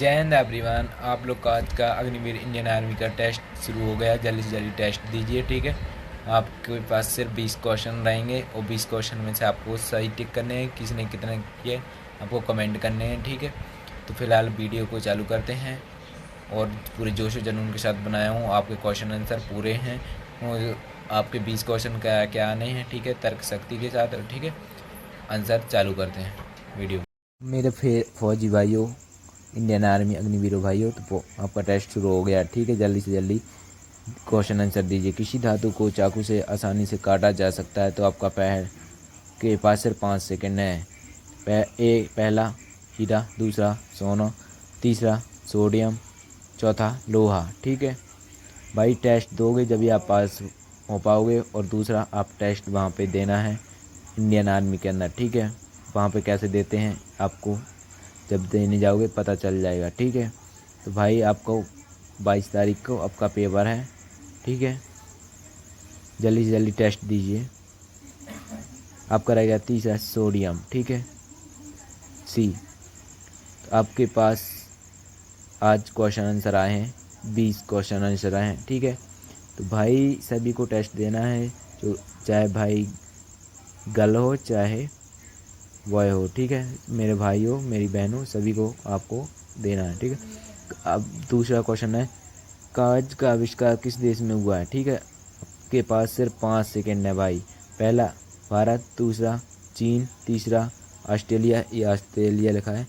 जय हिंद एवरीवन। आप लोग का आज का अग्निवीर इंडियन आर्मी का टेस्ट शुरू हो गया। जल्दी से जल्दी टेस्ट दीजिए, ठीक है। आपके पास सिर्फ 20 क्वेश्चन रहेंगे और 20 क्वेश्चन में से आपको सही टिक करने हैं। किसी ने कितने किए आपको कमेंट करने हैं, ठीक है। तो फिलहाल वीडियो को चालू करते हैं और पूरे जोश और जुनून के साथ बनाया हूँ। आपके क्वेश्चन आंसर पूरे हैं और आपके 20 क्वेश्चन क्या क्या आने हैं, ठीक है, तर्क शक्ति के साथ, ठीक है। आंसर चालू करते हैं वीडियो। मेरे फौजी भाइयों, इंडियन आर्मी अग्निवीरों भाइयों, तो आपका टेस्ट शुरू हो गया, ठीक है। जल्दी से जल्दी क्वेश्चन आंसर दीजिए। किसी धातु को चाकू से आसानी से काटा जा सकता है तो आपका पैर के पास सिर्फ 5 सेकंड है। पहला हीरा, दूसरा सोना, तीसरा सोडियम, चौथा लोहा, ठीक है। भाई टेस्ट दोगे जब आप पास हो पाओगे। और दूसरा आप टेस्ट वहाँ पे देना है इंडियन आर्मी के अंदर, ठीक है। वहाँ पे कैसे देते हैं आपको जब देने जाओगे पता चल जाएगा, ठीक है। तो भाई आपको 22 तारीख को आपका पेपर है, ठीक है। जल्दी से जल्दी टेस्ट दीजिए। आपका रहेगा तीसरा सोडियम, ठीक है, सी। तो आपके पास आज क्वेश्चन आंसर आए हैं, 20 क्वेश्चन आंसर आए हैं, ठीक है। तो भाई सभी को टेस्ट देना है, जो चाहे भाई गर्ल हो चाहे बॉय हो, ठीक है। मेरे भाई हो मेरी बहन हो, सभी को आपको देना है, ठीक है। अब दूसरा क्वेश्चन है, कागज का आविष्कार किस देश में हुआ है, ठीक है। आपके पास सिर्फ 5 सेकंड है भाई। पहला भारत, दूसरा चीन, तीसरा ऑस्ट्रेलिया, ये ऑस्ट्रेलिया लिखा है,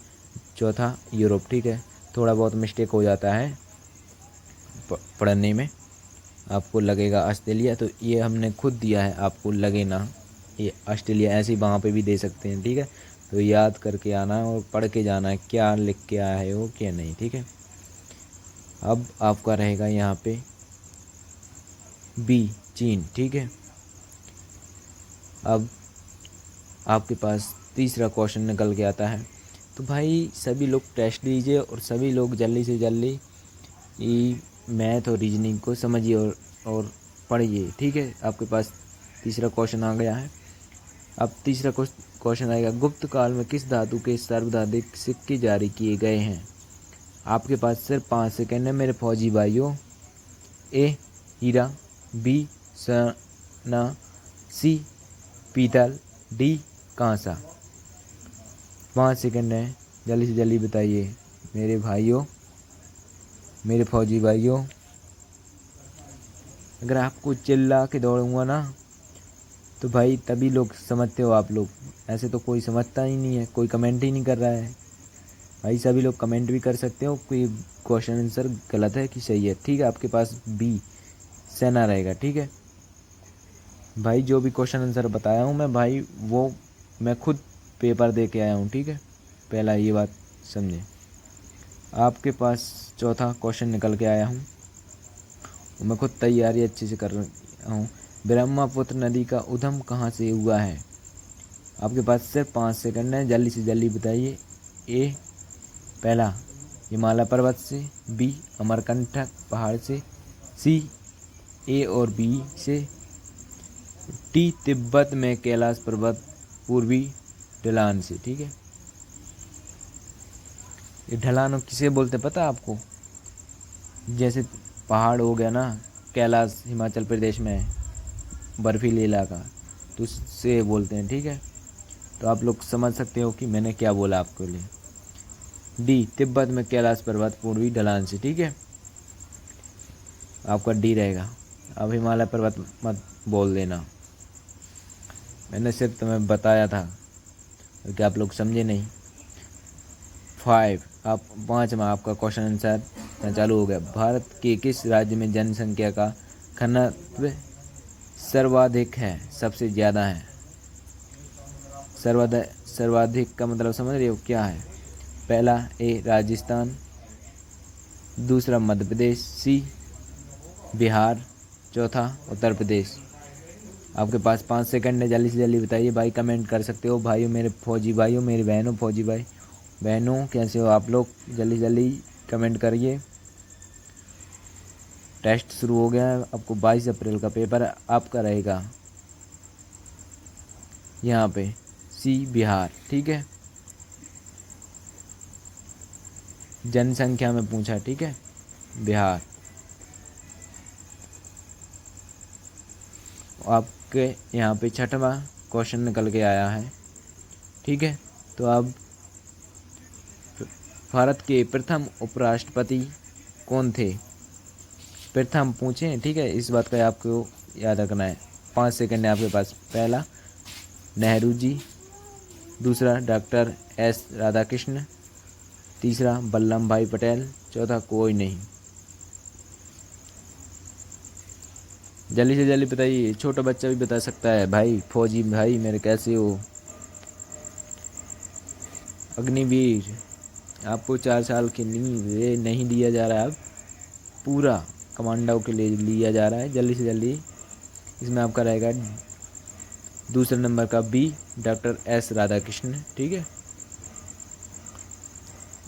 चौथा यूरोप, ठीक है। थोड़ा बहुत मिस्टेक हो जाता है पढ़ने में, आपको लगेगा ऑस्ट्रेलिया, तो ये हमने खुद दिया है, आपको लगे ना ये ऑस्ट्रेलिया, ऐसे ही वहाँ पे भी दे सकते हैं, ठीक है। तो याद करके आना है और पढ़ के जाना है क्या लिख के आया है वो क्या नहीं, ठीक है। अब आपका रहेगा यहाँ पे बी, चीन, ठीक है। अब आपके पास तीसरा क्वेश्चन निकल के आता है। तो भाई सभी लोग टेस्ट दीजिए और सभी लोग जल्दी से जल्दी मैथ और रीजनिंग को समझिए और पढ़िए, ठीक है। आपके पास तीसरा क्वेश्चन आ गया है। अब तीसरा क्वेश्चन आएगा, गुप्त काल में किस धातु के सर्वाधिक सिक्के जारी किए गए हैं। आपके पास सिर्फ 5 सेकंड है मेरे फौजी भाइयों। ए हीरा, बी सोना, सी पीतल, डी कांसा। 5 सेकंड है, जल्दी से जल्दी बताइए मेरे भाइयों, मेरे फौजी भाइयों। अगर आपको चिल्ला के दौड़ूंगा ना तो भाई तभी लोग समझते हो आप लोग, ऐसे तो कोई समझता ही नहीं है, कोई कमेंट ही नहीं कर रहा है। भाई सभी लोग कमेंट भी कर सकते हो कोई क्वेश्चन आंसर गलत है कि सही है, ठीक है। आपके पास बी सेना रहेगा, ठीक है। भाई जो भी क्वेश्चन आंसर बताया हूँ मैं भाई, वो मैं खुद पेपर दे के आया हूँ, ठीक है। पहला ये बात समझे। आपके पास चौथा क्वेश्चन निकल के आया हूँ, मैं खुद तैयारी अच्छे से कर रहा हूँ। ब्रह्मपुत्र नदी का उद्गम कहाँ से हुआ है। आपके पास सिर्फ 5 सेकंड है, जल्दी से जल्दी बताइए। ए पहला हिमालय पर्वत से, बी अमरकंटक पहाड़ से, सी ए और बी से, टी तिब्बत में कैलाश पर्वत पूर्वी ढलान से, ठीक है। ये ढलान किसे बोलते पता आपको। जैसे पहाड़ हो गया ना, कैलाश हिमाचल प्रदेश में है, बर्फीली इलाका, तो उससे बोलते हैं, ठीक है। तो आप लोग समझ सकते हो कि मैंने क्या बोला आपके लिए। डी तिब्बत में कैलाश पर्वत पूर्वी ढलान से, ठीक है। आपका डी रहेगा। अब हिमालय पर्वत मत बोल देना, मैंने सिर्फ तुम्हें बताया था क्योंकि आप लोग समझे नहीं। 5 आप 5 में आपका क्वेश्चन आंसर चालू हो गया। भारत के किस राज्य में जनसंख्या का घनत्व सर्वाधिक है, सबसे ज़्यादा है। सर्वाधिक का मतलब समझ रहे हो क्या है। पहला ए राजस्थान, दूसरा मध्य प्रदेश, सी बिहार, चौथा उत्तर प्रदेश। आपके पास 5 सेकंड है, जल्दी से जल्दी बताइए भाई। कमेंट कर सकते हो भाइयों, मेरे फौजी भाइयों, मेरी बहनों, फौजी भाई बहनों, कैसे हो आप लोग, जल्दी जल्दी कमेंट करिए। टेस्ट शुरू हो गया है। आपको 22 अप्रैल का पेपर आपका रहेगा यहाँ पे सी बिहार, ठीक है। जनसंख्या में पूछा, ठीक है, बिहार। आपके यहाँ पे छठवां क्वेश्चन निकल के आया है, ठीक है। तो अब भारत के प्रथम उपराष्ट्रपति कौन थे? प्रथम पूछें, ठीक है, इस बात का आपको याद रखना है। 5 सेकंड है आपके पास। पहला नेहरू जी, दूसरा डॉक्टर एस राधाकृष्ण, तीसरा वल्लभ भाई पटेल, चौथा कोई नहीं। जल्दी से जल्दी बताइए, छोटा बच्चा भी बता सकता है। भाई फौजी भाई मेरे कैसे हो? अग्निवीर, आपको 4 साल के लिए नहीं दिया जा रहा है, अब पूरा कमांडो के लिए लिया जा रहा है। जल्दी से जल्दी। इसमें आपका रहेगा दूसरे नंबर का बी, डॉक्टर एस राधाकृष्ण, ठीक है।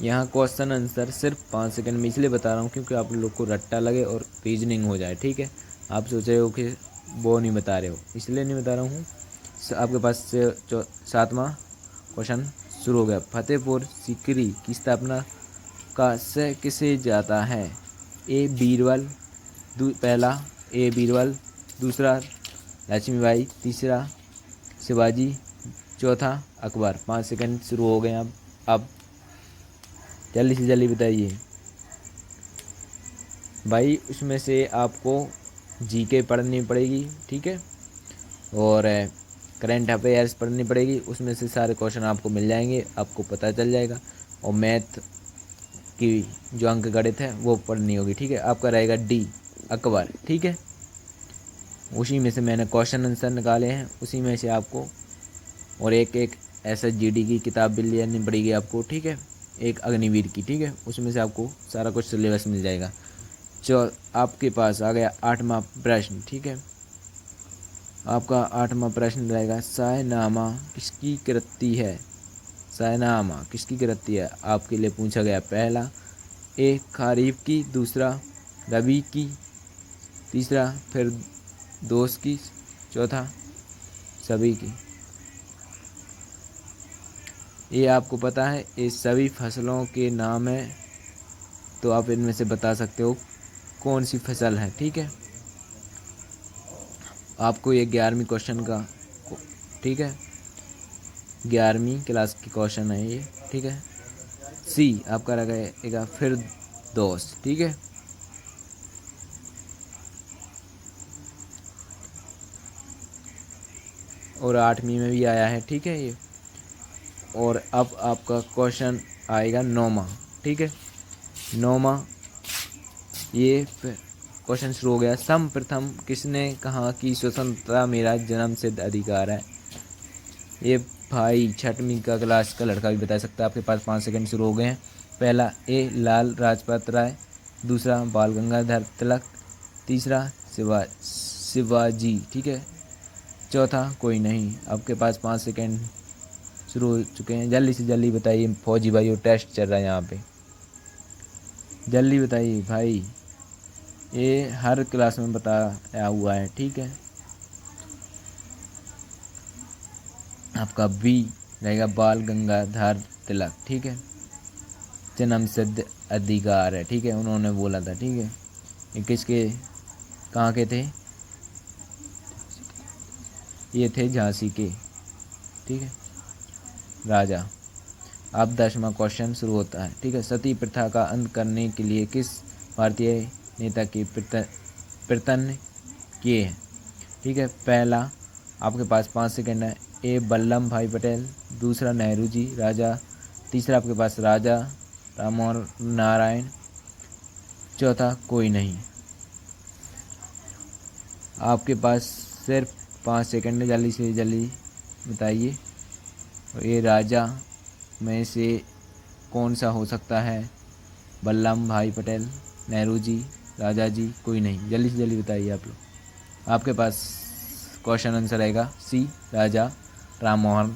यहाँ क्वेश्चन आंसर सिर्फ 5 सेकंड में इसलिए बता रहा हूँ क्योंकि आप लोग को रट्टा लगे और रीजनिंग हो जाए, ठीक है। आप सोच रहे हो कि वो नहीं बता रहे हो, इसलिए नहीं बता रहा हूँ। आपके पास 7वां क्वेश्चन शुरू हो गया। फतेहपुर सीकरी की स्थापना का श्रेय किसे जाता है? ए बीरबल, पहला ए बीरबल, दूसरा लक्ष्मीबाई, तीसरा शिवाजी, चौथा अकबर। 5 सेकंड शुरू हो गए अब जल्दी से जल्दी बताइए भाई। उसमें से आपको जीके पढ़नी पड़ेगी, ठीक है, और करंट अफेयर्स पढ़नी पड़ेगी। उसमें से सारे क्वेश्चन आपको मिल जाएंगे, आपको पता चल जाएगा। और मैथ की जो अंक गणित है वो पढ़नी होगी, ठीक है। आपका रहेगा डी अकबर, ठीक है। उसी में से मैंने क्वेश्चन आंसर निकाले हैं, उसी में से आपको, और एक SSGD की किताब भी लेनी पड़ेगी आपको, ठीक है, एक अग्निवीर की, ठीक है। उसमें से आपको सारा कुछ सिलेबस मिल जाएगा। आपके पास आ गया 8वां प्रश्न, ठीक है। आपका 8वां प्रश्न रहेगा, शाहनामा किसकी कृति है? शाहनामा किसकी कृति है आपके लिए पूछा गया। पहला ए खरीफ की, दूसरा रबी की, तीसरा फिर दोस्त की, चौथा सभी की। ये आपको पता है, ये सभी फसलों के नाम है, तो आप इनमें से बता सकते हो कौन सी फसल है, ठीक है। आपको ये 11वीं क्वेश्चन का, ठीक है, 11वीं क्लास की क्वेश्चन है ये, ठीक है। सी आपका रहेगा फिर दोस्त, ठीक है। और 8वीं में भी आया है, ठीक है ये। और अब आपका क्वेश्चन आएगा 9वां, ठीक है। 9वां ये क्वेश्चन शुरू हो गया। सर्वप्रथम किसने कहा कि स्वतंत्रता मेरा जन्मसिद्ध अधिकार है? ये भाई 6वीं का क्लास का लड़का भी बता सकता है। आपके पास 5 सेकंड शुरू हो गए हैं। पहला ए लाल लाजपत राय, दूसरा बाल गंगाधर तिलक, तीसरा शिवाजी, ठीक है, चौथा कोई नहीं। आपके पास 5 सेकंड शुरू हो चुके हैं। जल्दी से जल्दी बताइए फौजी भाई, और टेस्ट चल रहा है यहाँ पे, जल्दी बताइए भाई। ये हर क्लास में बताया हुआ है, ठीक है। आपका बी रहेगा बाल गंगाधर तिलक, ठीक है, जन्मसिद्ध अधिकार है, ठीक है, उन्होंने बोला था, ठीक है। ये किसके, कहाँ के थे? ये थे झांसी के, ठीक है, राजा। अब 10वां क्वेश्चन शुरू होता है, ठीक है। सती प्रथा का अंत करने के लिए किस भारतीय नेता के प्रयत्न किए हैं? ठीक है। पहला आपके पास 5 सेकंड है। ए वल्लभ भाई पटेल, दूसरा नेहरू जी राजा, तीसरा आपके पास राजा राममोहन नारायण, चौथा कोई नहीं। आपके पास सिर्फ 5 सेकंड है, जल्दी से जल्दी बताइए। ये राजा में से कौन सा हो सकता है? वल्लभ भाई पटेल, नेहरू जी, राजा जी, कोई नहीं। जल्दी से जल्दी बताइए आप लोग। आपके पास क्वेश्चन आंसर आएगा सी, राजा राममोहन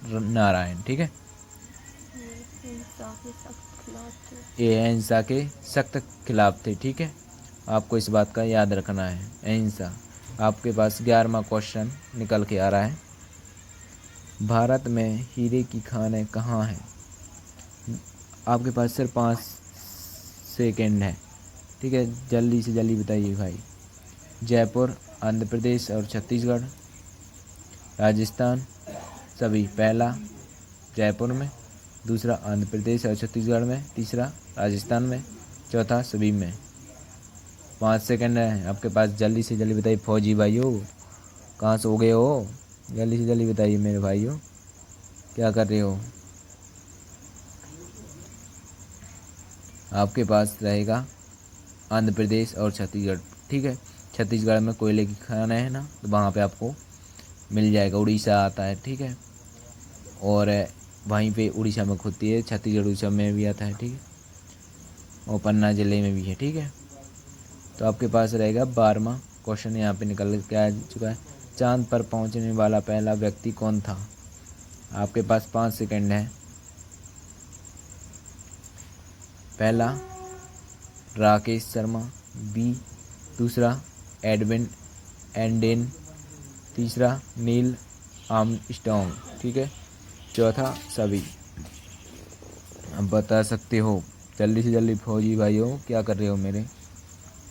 नारायण, ठीक है। ये अहिंसा के सख्त खिलाफ थे, ठीक है, आपको इस बात का याद रखना है, अहिंसा। आपके पास 11वां क्वेश्चन निकल के आ रहा है। भारत में हीरे की खानें कहाँ हैं? आपके पास सिर्फ 5 सेकंड है, ठीक है, जल्दी से जल्दी बताइए भाई। जयपुर, आंध्र प्रदेश और छत्तीसगढ़, राजस्थान सभी। पहला जयपुर में, दूसरा आंध्र प्रदेश और छत्तीसगढ़ में, तीसरा राजस्थान में, चौथा सभी में। 5 सेकंड है आपके पास, जल्दी से जल्दी बताइए। फौजी भाइयों कहाँ सो गए हो, जल्दी से जल्दी बताइए मेरे भाइयों, क्या कर रहे हो। आपके पास रहेगा आंध्र प्रदेश और छत्तीसगढ़, ठीक है। छत्तीसगढ़ में कोयले की खान है ना, तो वहाँ पे आपको मिल जाएगा। उड़ीसा आता है, ठीक है, और वहीं पे उड़ीसा में खुदती है। छत्तीसगढ़ उड़ीसा में भी आता है, ठीक है, और पन्ना ज़िले में भी है, ठीक है। तो आपके पास रहेगा 12वां क्वेश्चन यहाँ पे निकल के आ चुका है। चांद पर पहुँचने वाला पहला व्यक्ति कौन था। आपके पास 5 सेकंड है। पहला राकेश शर्मा, बी दूसरा एडविन एंडेन, तीसरा नील आर्मस्ट्रॉन्ग, ठीक है, चौथा सभी। अब बता सकते हो, जल्दी से जल्दी फौजी भाइयों क्या कर रहे हो मेरे।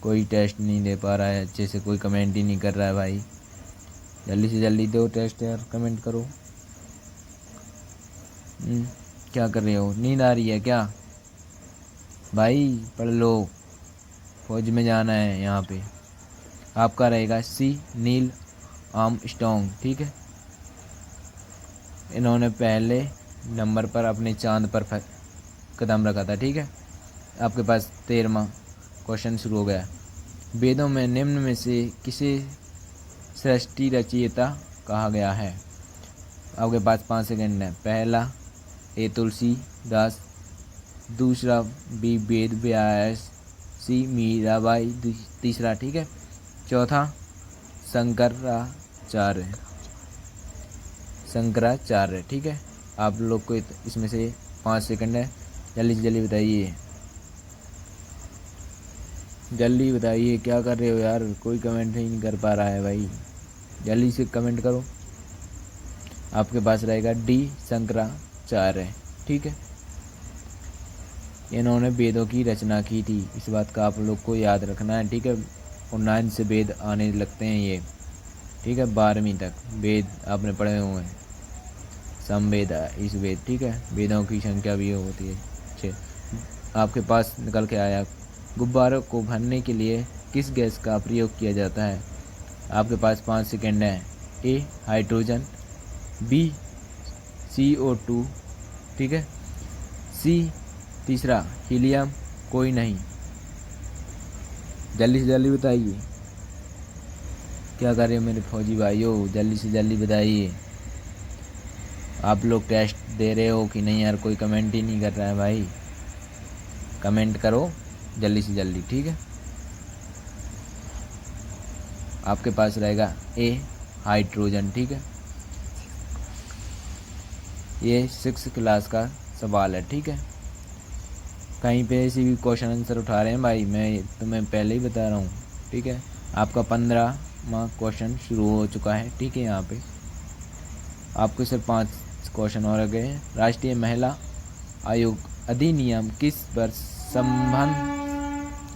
कोई टेस्ट नहीं दे पा रहा है अच्छे से, कोई कमेंट ही नहीं कर रहा है भाई, जल्दी से जल्दी दो टेस्ट यार, कमेंट करो। क्या कर रहे हो, नींद आ रही है क्या भाई, पढ़ लो, फौज में जाना है यहाँ पे। आपका रहेगा सी नील आर्मस्ट्रॉन्ग, ठीक है। इन्होंने पहले नंबर पर अपने चांद पर कदम रखा था, ठीक है। आपके पास 13वां क्वेश्चन शुरू हो गया। वेदों में निम्न में से किसे सृष्टि रचयिता कहा गया है। आपके पास 5 सेकंड है। पहला ए तुलसीदास, दूसरा बी वेद व्यास, सी मीराबाई, तीसरा, ठीक है, चौथा शंकराचार्य, ठीक है। आप लोग को इसमें से 5 सेकंड है, जल्दी से जल्दी बताइए, जल्दी बताइए क्या कर रहे हो यार, कोई कमेंट ही नहीं कर पा रहा है भाई, जल्दी से कमेंट करो। आपके पास रहेगा डी शंकराचार्य, ठीक है। इन्होंने वेदों की रचना की थी, इस बात का आप लोग को याद रखना है, ठीक है। और 9 से वेद आने लगते हैं ये, ठीक है, 12वीं तक वेद आपने पढ़े हुए हैं। समवेद इस वेद, ठीक है, वेदों की संख्या भी होती है 6। आपके पास निकल के आया। गुब्बारों को भरने के लिए किस गैस का प्रयोग किया जाता है। आपके पास 5 सेकंड है। ए हाइड्रोजन, बी CO2, ठीक है, सी तीसरा हीलियम, कोई नहीं। जल्दी से जल्दी बताइए क्या कर रहे हो मेरे फौजी भाइयों, जल्दी से जल्दी बताइए। आप लोग टेस्ट दे रहे हो कि नहीं यार, कोई कमेंट ही नहीं कर रहा है भाई, कमेंट करो जल्दी से जल्दी, ठीक है। आपके पास रहेगा ए हाइड्रोजन, ठीक है। ये 6 क्लास का सवाल है, ठीक है। कहीं पे ऐसी भी क्वेश्चन आंसर उठा रहे हैं भाई, मैं तुम्हें पहले ही बता रहा हूँ, ठीक है। आपका 15वां क्वेश्चन शुरू हो चुका है, ठीक है। यहाँ पे आपको सिर्फ 5 क्वेश्चन और रह गए हैं। राष्ट्रीय महिला आयोग अधिनियम किस वर्ष संबंध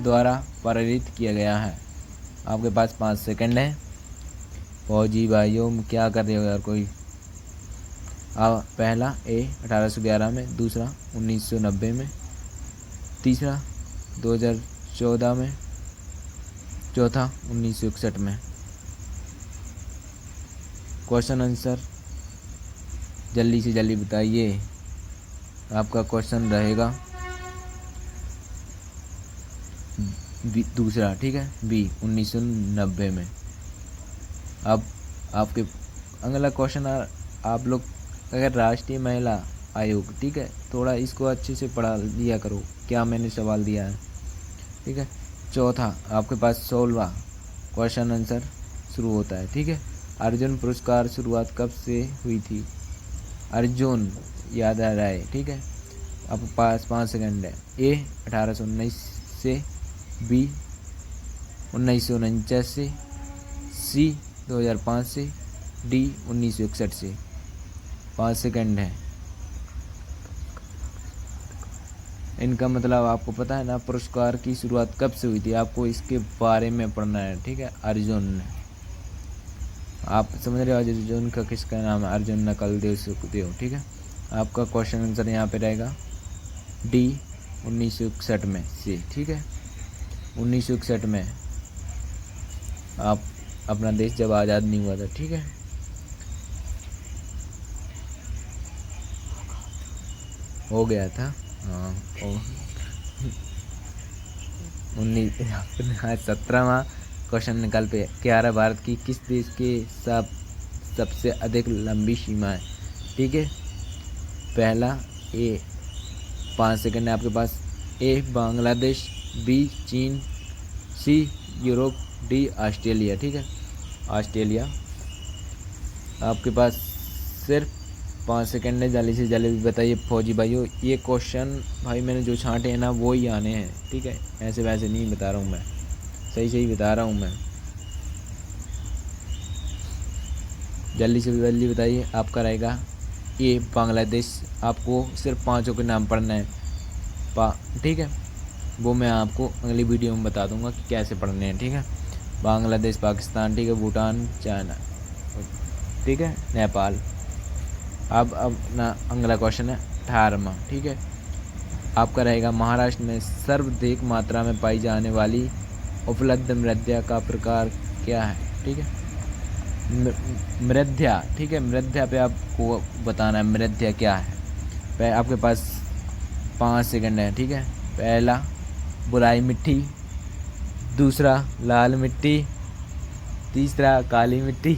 द्वारा पारित किया गया है। आपके पास 5 सेकंड है। फौजी भाइयों क्या कर रहे हो यार कोई। पहला ए 1811 में, दूसरा 1990 में, तीसरा 2014 में, चौथा 1961 में। क्वेश्चन आंसर जल्दी से जल्दी बताइए। आपका क्वेश्चन रहेगा दूसरा, ठीक है, बी 1990 में। अब आपके अगला क्वेश्चन आप लोग अगर राष्ट्रीय महिला आयोग, ठीक है, थोड़ा इसको अच्छे से पढ़ा लिया करो क्या मैंने सवाल दिया है, ठीक है। चौथा आपके पास 16वां क्वेश्चन आंसर शुरू होता है, ठीक है। अर्जुन पुरस्कार शुरुआत कब से हुई थी। अर्जुन याद आ रहा है, ठीक है। आपके पास 5 सेकंड है। ए 1819 से, बी 1949 से, सी 2005 से, डी 1961 से। 5 सेकंड है। इनका मतलब आपको पता है ना, पुरस्कार की शुरुआत कब से हुई थी, आपको इसके बारे में पढ़ना है, ठीक है। अर्जुन, आप समझ रहे हो अर्जुन का किसका नाम है, अर्जुन, नकल देव, सुखदेव, ठीक है। आपका क्वेश्चन आंसर यहाँ पे रहेगा डी 1961 में से, ठीक है। 1961 में आप अपना देश जब आज़ाद नहीं हुआ था, ठीक है। हो गया था, हाँ। 17वां क्वेश्चन निकाल पे क्या आ रहा, भारत की किस देश के सबसे अधिक लंबी सीमा है, ठीक है। पहला ए 5 सेकंड है आपके पास, ए बांग्लादेश, बी चीन, सी यूरोप, डी ऑस्ट्रेलिया, ठीक है। ऑस्ट्रेलिया। आपके पास सिर्फ 5 सेकंड है, जल्दी से जल्दी बताइए फौजी भाइयों। ये क्वेश्चन भाई मैंने जो छांटे हैं ना वो ही आने हैं, ठीक है, ऐसे वैसे नहीं बता रहा हूँ मैं, सही सही बता रहा हूँ मैं। जल्दी से जल्दी बताइए। आपका रहेगा ए बांग्लादेश। आपको सिर्फ 5 के नाम पढ़ना है, ठीक है। वो मैं आपको अगली वीडियो में बता दूंगा कि कैसे पढ़ने हैं, ठीक है। बांग्लादेश, पाकिस्तान, ठीक है, भूटान, चाइना, ठीक है, नेपाल। अब ना अगला क्वेश्चन है 18वां, ठीक है। आपका रहेगा महाराष्ट्र में सर्वाधिक मात्रा में पाई जाने वाली उपलब्ध मृदा का प्रकार क्या है, ठीक है। मृदा, ठीक है, मृदा पे आपको बताना है मृदा क्या है। आपके पास 5 सेकंड है, ठीक है। पहला बुराई मिट्टी, दूसरा लाल मिट्टी, तीसरा काली मिट्टी,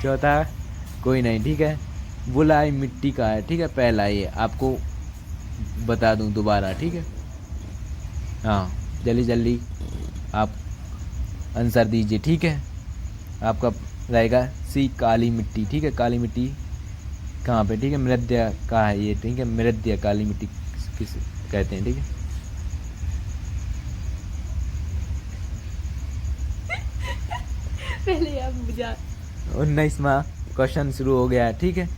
चौथा कोई नहीं, ठीक है। बुलाई मिट्टी का है, ठीक है, पहला ये आपको बता दूं दोबारा, ठीक है। हाँ, जल्दी जल्दी आप आंसर दीजिए, ठीक है। आपका रहेगा सी काली मिट्टी, ठीक है। काली मिट्टी कहाँ पे, ठीक है, मृदा का है ये, ठीक है, मृदा काली मिट्टी किस कहते हैं, ठीक है। पहले आप बुझा। 19वां क्वेश्चन शुरू हो गया है, ठीक है।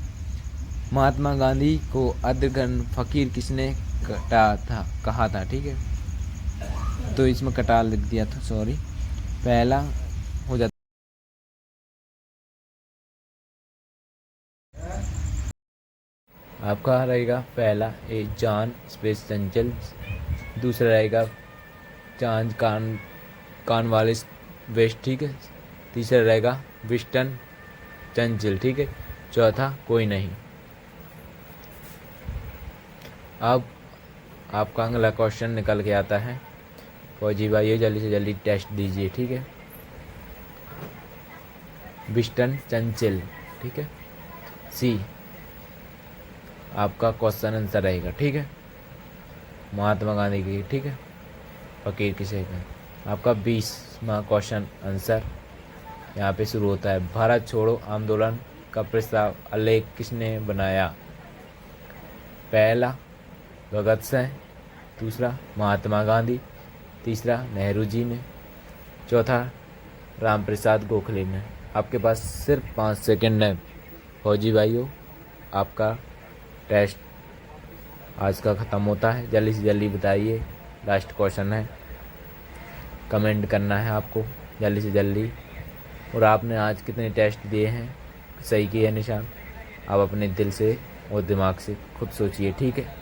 महात्मा गांधी को अधगन फकीर किसने कहा था, ठीक है। तो इसमें कटा लिख दिया था, सॉरी। पहला हो जाता, आपका रहेगा पहला ए जॉन स्पेस चंचल, दूसरा रहेगा चांद कॉर्नवालिस वेस्ट, ठीक है। तीसरा रहेगा विस्टन चंचल, ठीक है। चौथा कोई नहीं। अब आपका अगला क्वेश्चन निकल के आता है, फौजी भाइयों जल्दी से जल्दी टेस्ट दीजिए, ठीक है। विस्टन चंचल, ठीक है, सी आपका क्वेश्चन आंसर रहेगा, ठीक है। महात्मा गांधी की, ठीक है, फकीर किसे का। आपका 20वां क्वेश्चन आंसर यहाँ पे शुरू होता है, भारत छोड़ो आंदोलन का प्रस्ताव आलेख किसने बनाया। पहला भगत सिंह, दूसरा महात्मा गांधी, तीसरा नेहरू जी ने, चौथा राम प्रसाद गोखले ने। आपके पास सिर्फ 5 सेकंड है फौजी भाइयों, आपका टेस्ट आज का ख़त्म होता है। जल्दी से जल्दी बताइए, लास्ट क्वेश्चन है, कमेंट करना है आपको जल्दी से जल्दी। और आपने आज कितने टेस्ट दिए हैं, सही किए निशान, आप अपने दिल से और दिमाग से खुद सोचिए, ठीक है।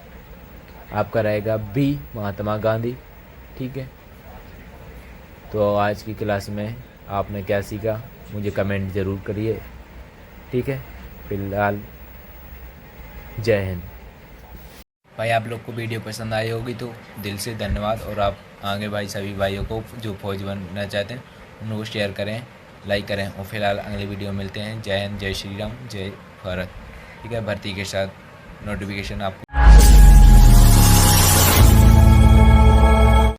आपका रहेगा बी महात्मा गांधी, ठीक है। तो आज की क्लास में आपने क्या सीखा मुझे कमेंट ज़रूर करिए, ठीक है। फिलहाल जय हिंद। भाई आप लोग को वीडियो पसंद आई होगी तो दिल से धन्यवाद, और आप आगे भाई सभी भाइयों को जो फौज बनना चाहते हैं उनको शेयर करें, लाइक करें। और फिलहाल अगले वीडियो में मिलते हैं। जय हिंद, जय श्री राम, जय भारत, ठीक है। भर्ती के साथ नोटिफिकेशन आपको